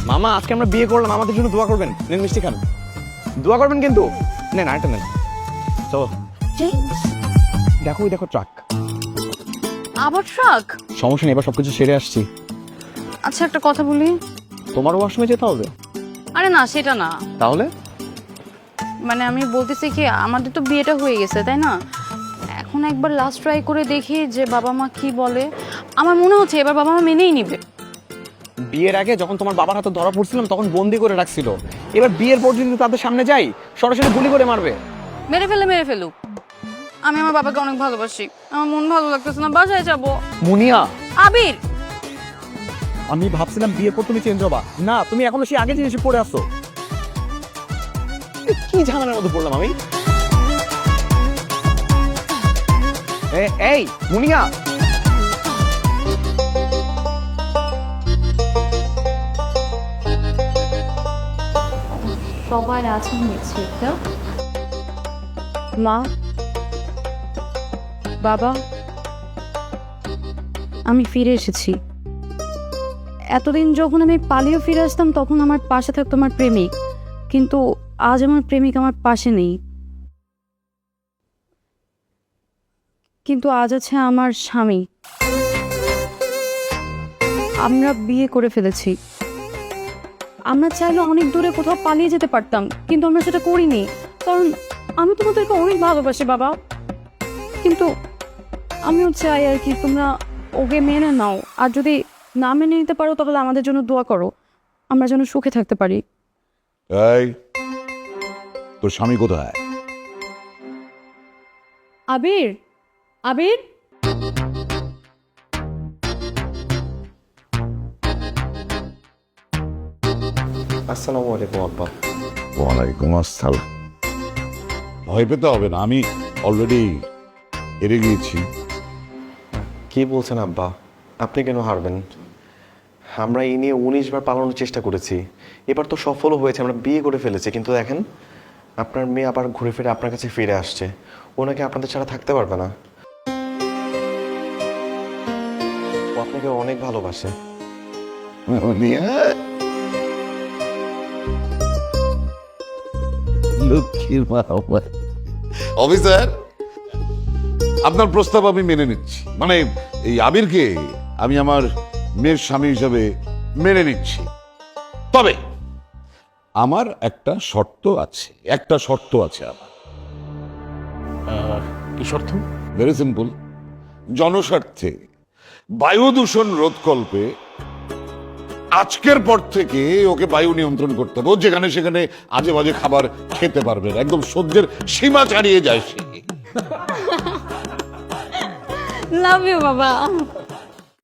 মামা আজকে আমরা বিয়ে করলাম, আমাদের জন্য দোয়া করবেন। নেন মিষ্টি খান, দোয়া করবেন কিন্তু। নেন আরেকটা নেন। চলো দেখো, ওই দেখো ট্রাক। আবার ট্রাক? সমস্যা নেই, এবার সবকিছু সেরে আসছি। আচ্ছা একটা কথা বলি। তোমার ওয়াশরুমে যেতে হবে? আরে না, সেটা না। তাহলে? মানে আমি বলতেছি কি, আমাদের তো বিয়েটা হয়ে গেছে তাই না? এখন একবার লাস্ট ট্রাই করে দেখি যে বাবা মা কি বলে। আমার মনে হচ্ছে এবার বাবা মা মেনেই নিবে। বিয়ের আগে যখন তোমার বাবার হাতে ধরা পড়ছিলাম তখন বন্দি করে রাখছিল, এবার বিয়ের পর যদি তাদের সামনে যাই সরাসরি গুলি করে মারবে। মেরে ফেলুক। আমি আমার বাবাকে অনেক ভালোবাসি, আমার মন ভালো লাগতেছে না, বাসায় যাবো। মুনিয়া, আবির, আমি ভাবছিলাম বিয়ের পর তুমি চেঞ্জ হবা, না তুমি এখনো সেই আগের জিনিসে পড়ে আছো। কি ঝামেলার মধ্যে পড়লাম আমি? এই মুনিয়া, সবাই আছেন দেখছি। মা, বাবা, আমি ফিরে এসেছি। এতদিন যখন আমি পালিয়ে ফিরে আসতাম তখন আমার পাশে থাকতো আমার প্রেমিক, কিন্তু আজ আমার প্রেমিক আমার পাশে নেই। কিন্তু আজ আছে আমার স্বামী। আমরা বিয়ে করে ফেলেছি। আমরা চাইলে অনেক দূরে কোথাও পালিয়ে যেতে পারতাম, কিন্তু আমরা সেটা করিনি, কারণ আমি তোমাদেরকে অনেক ভালোবাসি বাবা। কিন্তু আমিও চাই আর কি তোমরা ওকে মেনে নাও, আর যদি না মেনে নিতে পারো তাহলে আমাদের জন্য দোয়া করো, আমরা যেন সুখে থাকতে পারি। এই, তোর স্বামী কোথায়? আবির, আবির, আসসালামু আলাইকুম আব্বা। ওয়ালাইকুম আসসালাম। ভয় পেতে হবে না, আমি অলরেডি হেরে গিয়েছি। কি বলছেন আব্বা? আপনি কেন হারবেন? আমরা এই নিয়ে 19 বার পালানোর চেষ্টা করেছি, এবার তো সফলও হয়েছে, আমরা বিয়ে করে ফেলেছি। কিন্তু দেখেন, আপনার মেয়ে আবার ঘুরে ফিরে আপনার কাছে ফিরে আসছে। ওনাকে আপনাদের ছাড়া থাকতে পারবে না। ও আপনাকে অনেক ভালোবাসে। লক্ষ্মীর মা। অফিসার, আপনার প্রস্তাব আমি মেনে নিচ্ছি, মানে এই আবিরকে আমি আমার মেয়ের স্বামী হিসাবে মেনে নিচ্ছি। তবে আমার একটা শর্ত আছে, আমার। কি শর্ত? Very simple. জনস্বার্থে বায়ু দূষণ রোধকল্পে আজকের পর থেকে ওকে বায়ু নিয়ন্ত্রণ করতে হবে। ও যেখানে সেখানে আজে বাজে খাবার খেতে পারবে না, একদম সহ্যের সীমা ছাড়িয়ে যায় সে। লাভ ইউ বাবা।